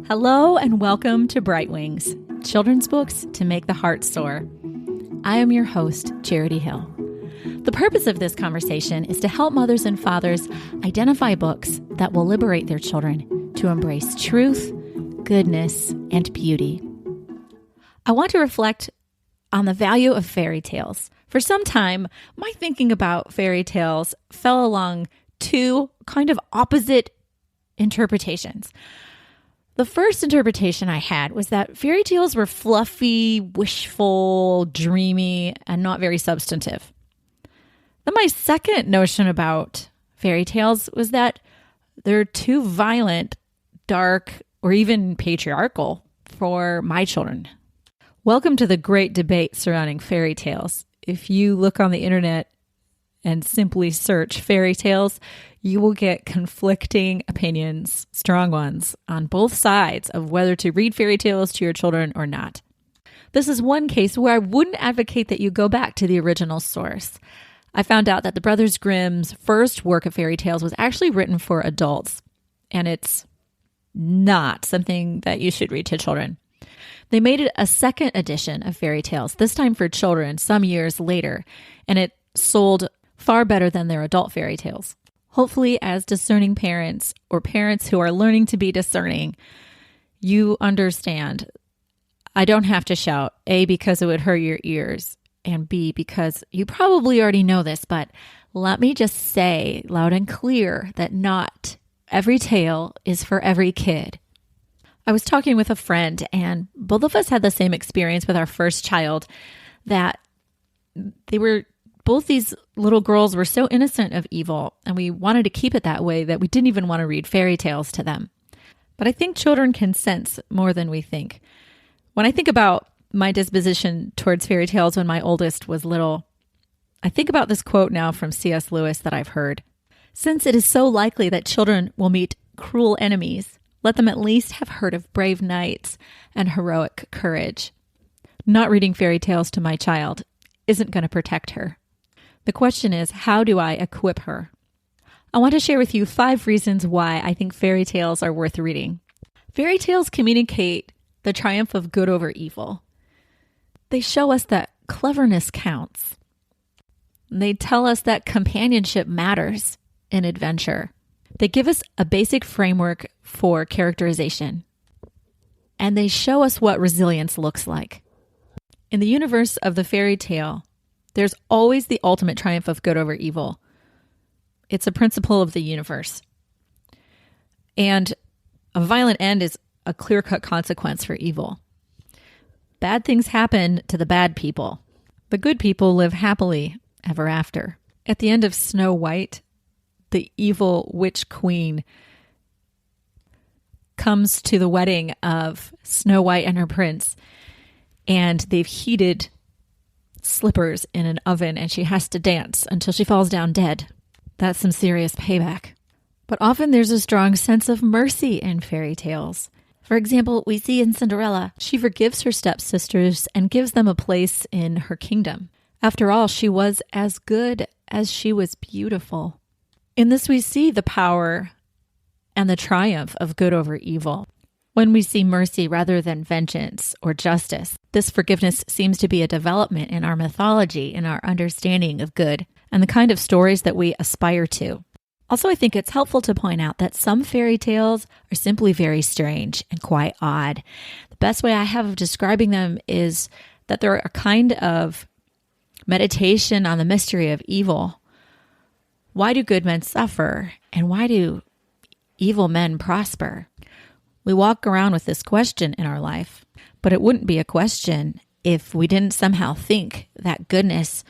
Hello and welcome to Bright Wings, children's books to make the heart soar. I am your host, Charity Hill. The purpose of this conversation is to help mothers and fathers identify books that will liberate their children to embrace truth, goodness, and beauty. I want to reflect on the value of fairy tales. For some time, my thinking about fairy tales fell along two kind of opposite interpretations. The first interpretation I had was that fairy tales were fluffy, wishful, dreamy, and not very substantive. Then my second notion about fairy tales was that they're too violent, dark, or even patriarchal for my children. Welcome to the great debate surrounding fairy tales. If you look on the internet and simply search fairy tales, you will get conflicting opinions, strong ones, on both sides of whether to read fairy tales to your children or not. This is one case where I wouldn't advocate that you go back to the original source. I found out that the Brothers Grimm's first work of fairy tales was actually written for adults, and it's not something that you should read to children. They made it a second edition of fairy tales, this time for children, some years later, and it sold far better than their adult fairy tales. Hopefully, as discerning parents or parents who are learning to be discerning, you understand I don't have to shout, A, because it would hurt your ears, and B, because you probably already know this, but let me just say loud and clear that not every tale is for every kid. I was talking with a friend, and both of us had the same experience with our first child, that both these little girls were so innocent of evil, and we wanted to keep it that way that we didn't even want to read fairy tales to them. But I think children can sense more than we think. When I think about my disposition towards fairy tales when my oldest was little, I think about this quote now from C.S. Lewis that I've heard. Since it is so likely that children will meet cruel enemies, let them at least have heard of brave knights and heroic courage. Not reading fairy tales to my child isn't going to protect her. The question is, how do I equip her? I want to share with you 5 reasons why I think fairy tales are worth reading. Fairy tales communicate the triumph of good over evil. They show us that cleverness counts. They tell us that companionship matters in adventure. They give us a basic framework for characterization. And they show us what resilience looks like. In the universe of the fairy tale, there's always the ultimate triumph of good over evil. It's a principle of the universe. And a violent end is a clear-cut consequence for evil. Bad things happen to the bad people. The good people live happily ever after. At the end of Snow White, the evil witch queen comes to the wedding of Snow White and her prince, and they've heated slippers in an oven, and she has to dance until she falls down dead. That's some serious payback. But often there's a strong sense of mercy in fairy tales. For example, we see in Cinderella, she forgives her stepsisters and gives them a place in her kingdom. After all, she was as good as she was beautiful. In this, we see the power and the triumph of good over evil. When we see mercy rather than vengeance or justice, this forgiveness seems to be a development in our mythology, in our understanding of good, and the kind of stories that we aspire to. Also, I think it's helpful to point out that some fairy tales are simply very strange and quite odd. The best way I have of describing them is that they're a kind of meditation on the mystery of evil. Why do good men suffer, and why do evil men prosper? We walk around with this question in our life, but it wouldn't be a question if we didn't somehow think that goodness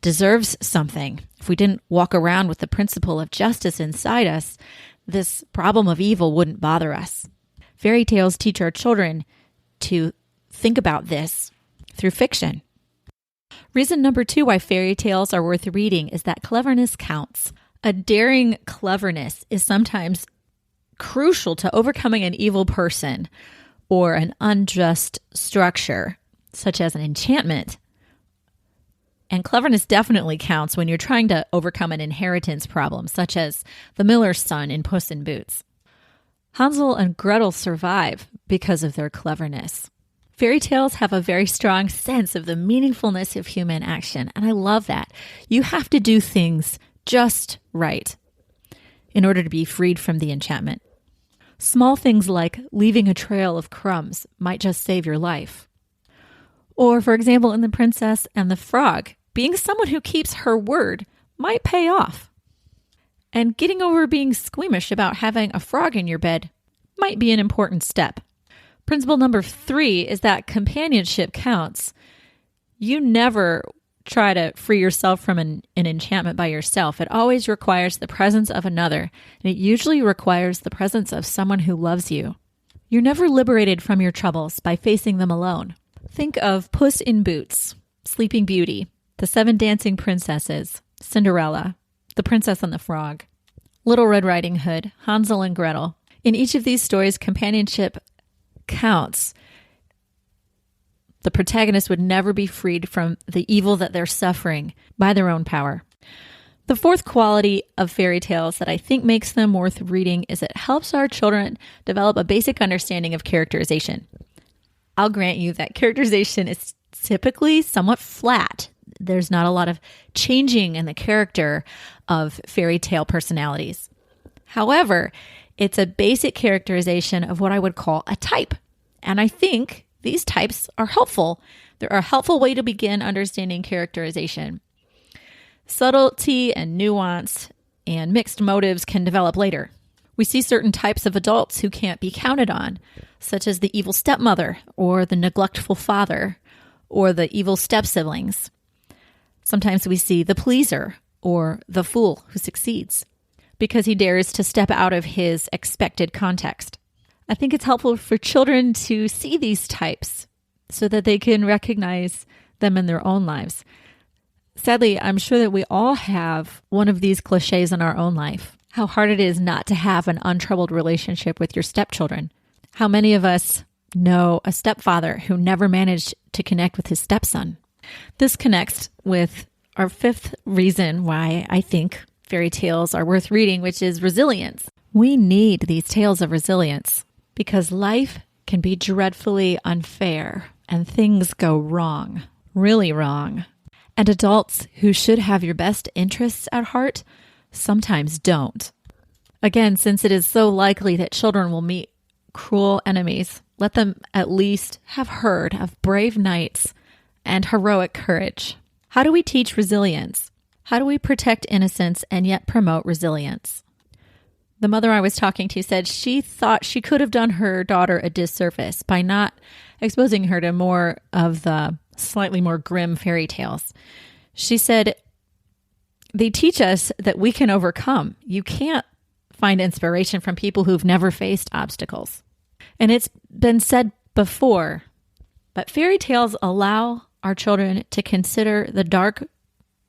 deserves something. If we didn't walk around with the principle of justice inside us, this problem of evil wouldn't bother us. Fairy tales teach our children to think about this through fiction. Reason number 2 why fairy tales are worth reading is that cleverness counts. A daring cleverness is sometimes crucial to overcoming an evil person or an unjust structure, such as an enchantment. And cleverness definitely counts when you're trying to overcome an inheritance problem, such as the miller's son in Puss in Boots. Hansel and Gretel survive because of their cleverness. Fairy tales have a very strong sense of the meaningfulness of human action, and I love that. You have to do things just right in order to be freed from the enchantment. Small things like leaving a trail of crumbs might just save your life. Or, for example, in The Princess and the Frog, being someone who keeps her word might pay off. And getting over being squeamish about having a frog in your bed might be an important step. Principle number 3 is that companionship counts. You never try to free yourself from an enchantment by yourself. It always requires the presence of another, and it usually requires the presence of someone who loves you. You're never liberated from your troubles by facing them alone. Think of Puss in Boots, Sleeping Beauty, The 7 Dancing Princesses, Cinderella, The Princess and the Frog, Little Red Riding Hood, Hansel and Gretel. In each of these stories, companionship counts. The protagonist would never be freed from the evil that they're suffering by their own power. The fourth quality of fairy tales that I think makes them worth reading is it helps our children develop a basic understanding of characterization. I'll grant you that characterization is typically somewhat flat. There's not a lot of changing in the character of fairy tale personalities. However, it's a basic characterization of what I would call a type. And I think these types are helpful. They're a helpful way to begin understanding characterization. Subtlety and nuance and mixed motives can develop later. We see certain types of adults who can't be counted on, such as the evil stepmother or the neglectful father or the evil step-siblings. Sometimes we see the pleaser or the fool who succeeds because he dares to step out of his expected context. I think it's helpful for children to see these types so that they can recognize them in their own lives. Sadly, I'm sure that we all have one of these cliches in our own life. How hard it is not to have an untroubled relationship with your stepchildren. How many of us know a stepfather who never managed to connect with his stepson? This connects with our fifth reason why I think fairy tales are worth reading, which is resilience. We need these tales of resilience because life can be dreadfully unfair and things go wrong, really wrong. And adults who should have your best interests at heart sometimes don't. Again, since it is so likely that children will meet cruel enemies, let them at least have heard of brave knights and heroic courage. How do we teach resilience? How do we protect innocence and yet promote resilience? The mother I was talking to said she thought she could have done her daughter a disservice by not exposing her to more of the slightly more grim fairy tales. She said, they teach us that we can overcome. You can't find inspiration from people who've never faced obstacles. And it's been said before, but fairy tales allow our children to consider the dark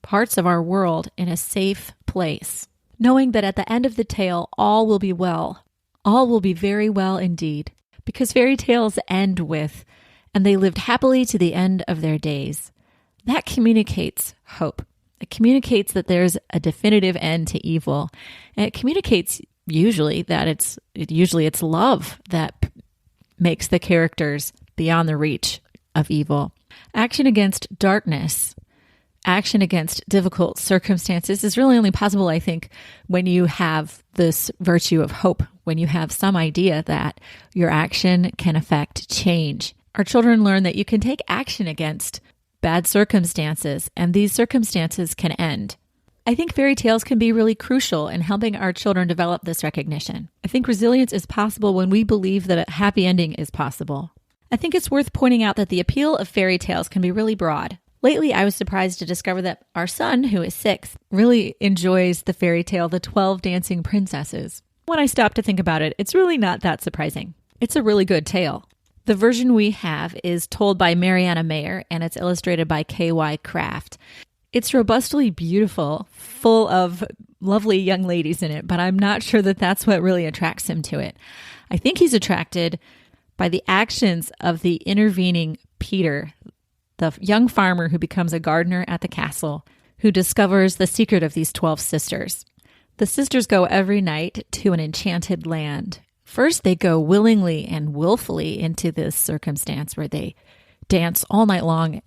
parts of our world in a safe place, knowing that at the end of the tale, all will be well. All will be very well indeed, because fairy tales end with, and they lived happily to the end of their days. That communicates hope. It communicates that there's a definitive end to evil. And it communicates usually that it's love that makes the characters beyond the reach of evil. Action against darkness, action against difficult circumstances is really only possible, I think, when you have this virtue of hope, when you have some idea that your action can affect change. Our children learn that you can take action against bad circumstances, and these circumstances can end. I think fairy tales can be really crucial in helping our children develop this recognition. I think resilience is possible when we believe that a happy ending is possible. I think it's worth pointing out that the appeal of fairy tales can be really broad. Lately, I was surprised to discover that our son, who is 6, really enjoys the fairy tale, The 12 Dancing Princesses. When I stopped to think about it, it's really not that surprising. It's a really good tale. The version we have is told by Mariana Mayer, and it's illustrated by K.Y. Kraft. It's robustly beautiful, full of lovely young ladies in it, but I'm not sure that that's what really attracts him to it. I think he's attracted by the actions of the intervening Peter, the young farmer who becomes a gardener at the castle, who discovers the secret of these 12 sisters. The sisters go every night to an enchanted land First, they go willingly and willfully into this circumstance where they dance all night long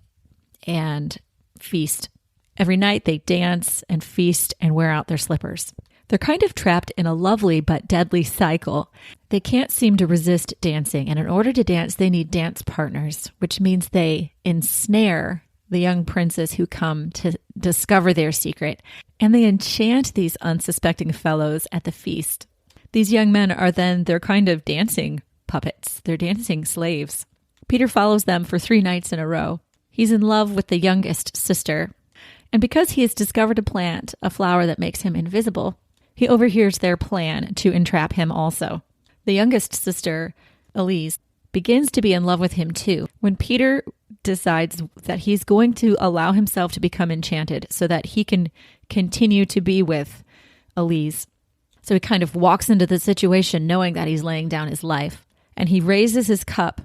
and feast. Every night they dance and feast and wear out their slippers. They're kind of trapped in a lovely but deadly cycle. They can't seem to resist dancing, and in order to dance, they need dance partners, which means they ensnare the young princes who come to discover their secret, and they enchant these unsuspecting fellows at the feast. These young men are then their kind of dancing puppets. They're dancing slaves. Peter follows them for 3 nights in a row. He's in love with the youngest sister, and because he has discovered a flower that makes him invisible, he overhears their plan to entrap him also. The youngest sister, Elise, begins to be in love with him too. When Peter decides that he's going to allow himself to become enchanted so that he can continue to be with Elise. So he kind of walks into the situation knowing that he's laying down his life, and he raises his cup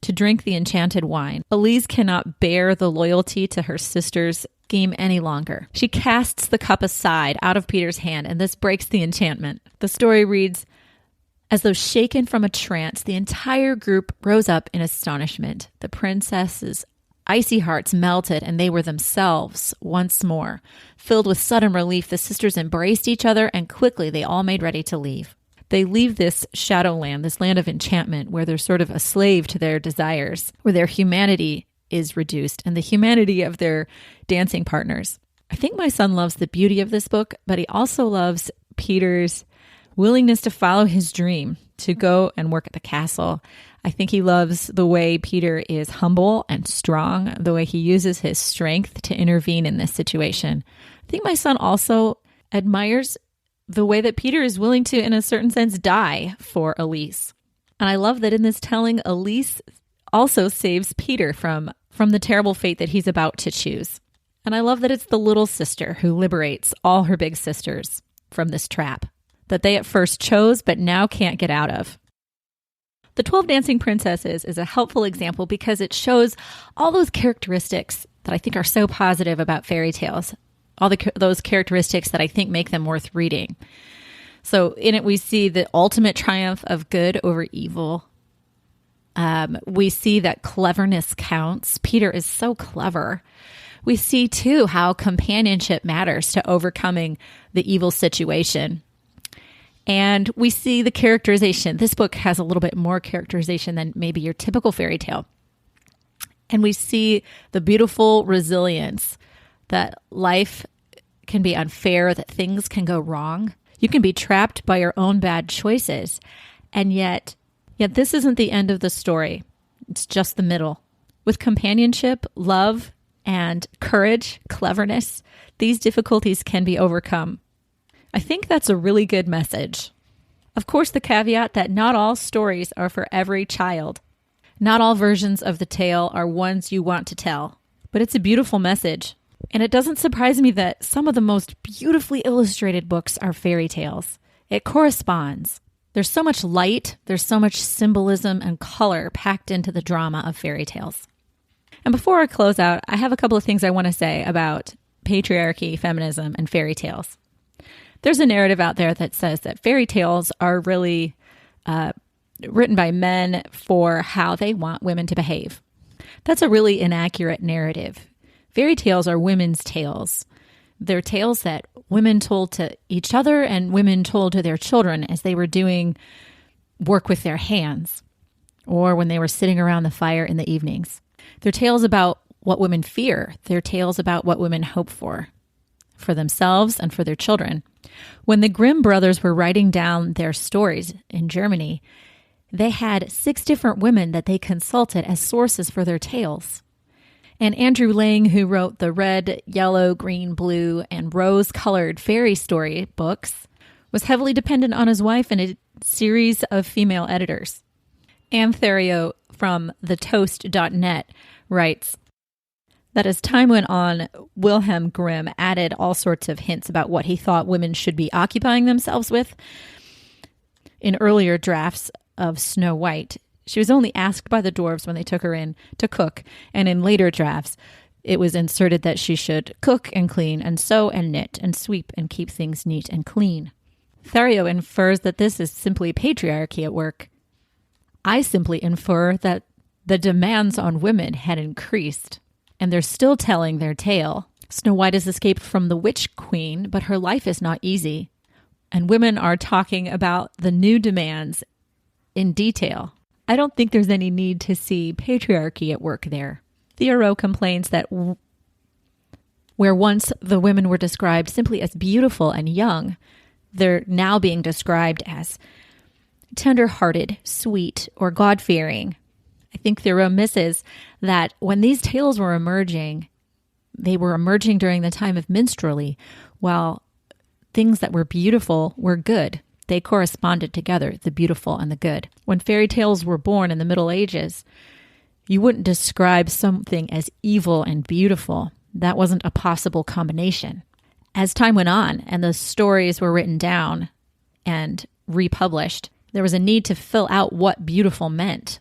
to drink the enchanted wine. Elise cannot bear the loyalty to her sister's scheme any longer. She casts the cup aside out of Peter's hand, and this breaks the enchantment. The story reads, as though shaken from a trance, the entire group rose up in astonishment. The princesses' icy hearts melted, and they were themselves once more. Filled with sudden relief, the sisters embraced each other, and quickly they all made ready to leave. They leave this shadowland, this land of enchantment, where they're sort of a slave to their desires, where their humanity is reduced, and the humanity of their dancing partners. I think my son loves the beauty of this book, but he also loves Peter's willingness to follow his dream, to go and work at the castle. I think he loves the way Peter is humble and strong, the way he uses his strength to intervene in this situation. I think my son also admires the way that Peter is willing to, in a certain sense, die for Elise. And I love that in this telling, Elise also saves Peter from the terrible fate that he's about to choose. And I love that it's the little sister who liberates all her big sisters from this trap that they at first chose but now can't get out of. The 12 Dancing Princesses is a helpful example because it shows all those characteristics that I think are so positive about fairy tales, those characteristics that I think make them worth reading. So in it, we see the ultimate triumph of good over evil. We see that cleverness counts. Peter is so clever. We see, too, how companionship matters to overcoming the evil situation. And we see the characterization. This book has a little bit more characterization than maybe your typical fairy tale. And we see the beautiful resilience that life can be unfair, that things can go wrong. You can be trapped by your own bad choices. And yet this isn't the end of the story. It's just the middle. With companionship, love, and courage, cleverness, these difficulties can be overcome. I think that's a really good message. Of course, the caveat that not all stories are for every child. Not all versions of the tale are ones you want to tell. But it's a beautiful message. And it doesn't surprise me that some of the most beautifully illustrated books are fairy tales. It corresponds. There's so much light, there's so much symbolism and color packed into the drama of fairy tales. And before I close out, I have a couple of things I want to say about patriarchy, feminism, and fairy tales. There's a narrative out there that says that fairy tales are really written by men for how they want women to behave. That's a really inaccurate narrative. Fairy tales are women's tales. They're tales that women told to each other and women told to their children as they were doing work with their hands or when they were sitting around the fire in the evenings. They're tales about what women fear. They're tales about what women hope for themselves and for their children. When the Grimm brothers were writing down their stories in Germany, they had 6 different women that they consulted as sources for their tales. And Andrew Lang, who wrote the red, yellow, green, blue, and rose-colored fairy story books, was heavily dependent on his wife and a series of female editors. Anne Theriot from thetoast.net writes that as time went on, Wilhelm Grimm added all sorts of hints about what he thought women should be occupying themselves with. In earlier drafts of Snow White, she was only asked by the dwarves when they took her in to cook, and in later drafts, it was inserted that she should cook and clean and sew and knit and sweep and keep things neat and clean. Thario infers that this is simply patriarchy at work. I simply infer that the demands on women had increased, and they're still telling their tale. Snow White has escaped from the witch queen, but her life is not easy. And women are talking about the new demands in detail. I don't think there's any need to see patriarchy at work there. Theroux complains that where once the women were described simply as beautiful and young, they're now being described as tender-hearted, sweet, or God-fearing. I think Theroux misses that when these tales were emerging, they were emerging during the time of minstrelsy, while things that were beautiful were good. They corresponded together, the beautiful and the good. When fairy tales were born in the Middle Ages, you wouldn't describe something as evil and beautiful. That wasn't a possible combination. As time went on and the stories were written down and republished, there was a need to fill out what beautiful meant,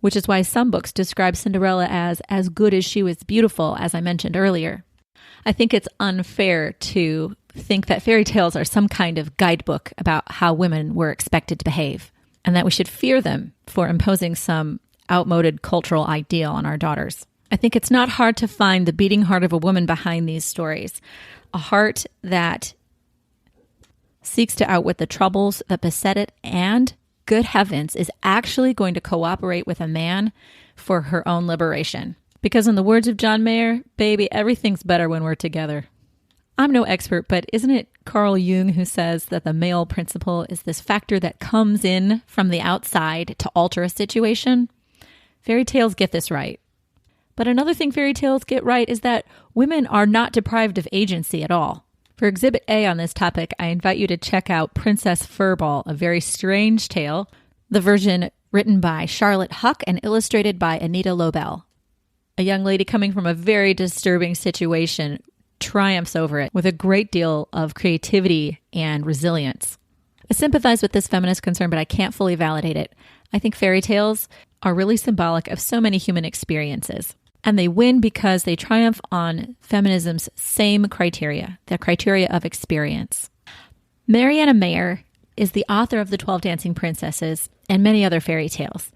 which is why some books describe Cinderella as good as she was beautiful, as I mentioned earlier. I think it's unfair to think that fairy tales are some kind of guidebook about how women were expected to behave, and that we should fear them for imposing some outmoded cultural ideal on our daughters. I think it's not hard to find the beating heart of a woman behind these stories, a heart that seeks to outwit the troubles that beset it, and, good heavens, is actually going to cooperate with a man for her own liberation. Because in the words of John Mayer, baby, everything's better when we're together. I'm no expert, but isn't it Carl Jung who says that the male principle is this factor that comes in from the outside to alter a situation? Fairy tales get this right. But another thing fairy tales get right is that women are not deprived of agency at all. For Exhibit A on this topic, I invite you to check out Princess Furball, a very strange tale, the version written by Charlotte Huck and illustrated by Anita Lobel. A young lady coming from a very disturbing situation triumphs over it with a great deal of creativity and resilience. I sympathize with this feminist concern, but I can't fully validate it. I think fairy tales are really symbolic of so many human experiences. And they win because they triumph on feminism's same criteria, the criteria of experience. Mariana Mayer is the author of The 12 Dancing Princesses and many other fairy tales.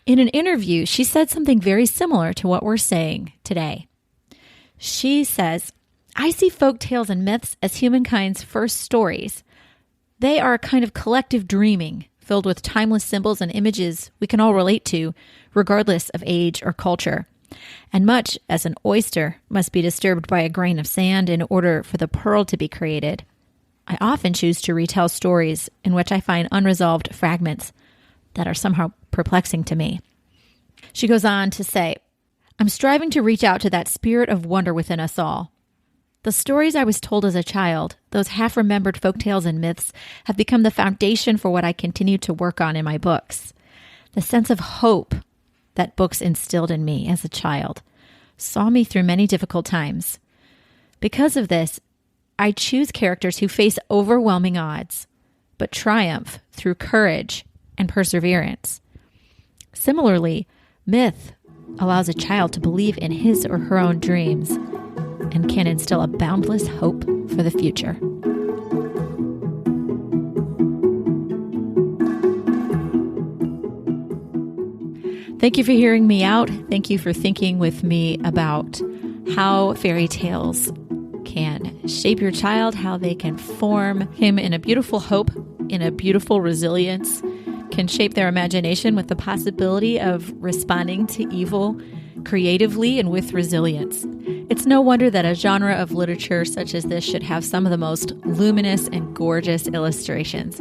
In an interview, she said something very similar to what we're saying today. She says, I see folk tales and myths as humankind's first stories. They are a kind of collective dreaming, filled with timeless symbols and images we can all relate to, regardless of age or culture. And much as an oyster must be disturbed by a grain of sand in order for the pearl to be created, I often choose to retell stories in which I find unresolved fragments that are somehow perplexing to me. She goes on to say, I'm striving to reach out to that spirit of wonder within us all. The stories I was told as a child, those half-remembered folktales and myths, have become the foundation for what I continue to work on in my books. The sense of hope that books instilled in me as a child saw me through many difficult times. Because of this, I choose characters who face overwhelming odds, but triumph through courage and perseverance. Similarly, myth allows a child to believe in his or her own dreams and can instill a boundless hope for the future. Thank you for hearing me out. Thank you for thinking with me about how fairy tales can shape your child, how they can form him in a beautiful hope, in a beautiful resilience, can shape their imagination with the possibility of responding to evil creatively and with resilience. It's no wonder that a genre of literature such as this should have some of the most luminous and gorgeous illustrations.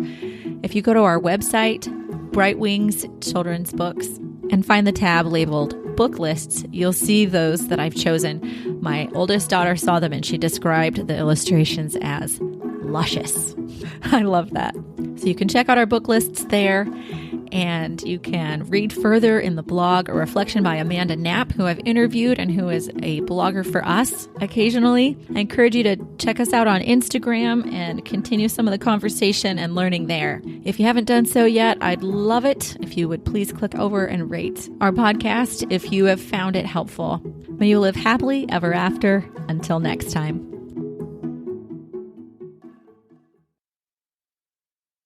If you go to our website, Bright Wings Children's Books, and find the tab labeled Book Lists, you'll see those that I've chosen. My oldest daughter saw them and she described the illustrations as luscious. I love that. So you can check out our book lists there, and you can read further in the blog A Reflection by Amanda Knapp, who I've interviewed and who is a blogger for us occasionally. I encourage you to check us out on Instagram and continue some of the conversation and learning there. If you haven't done so yet, I'd love it if you would please click over and rate our podcast if you have found it helpful. May you live happily ever after. Until next time.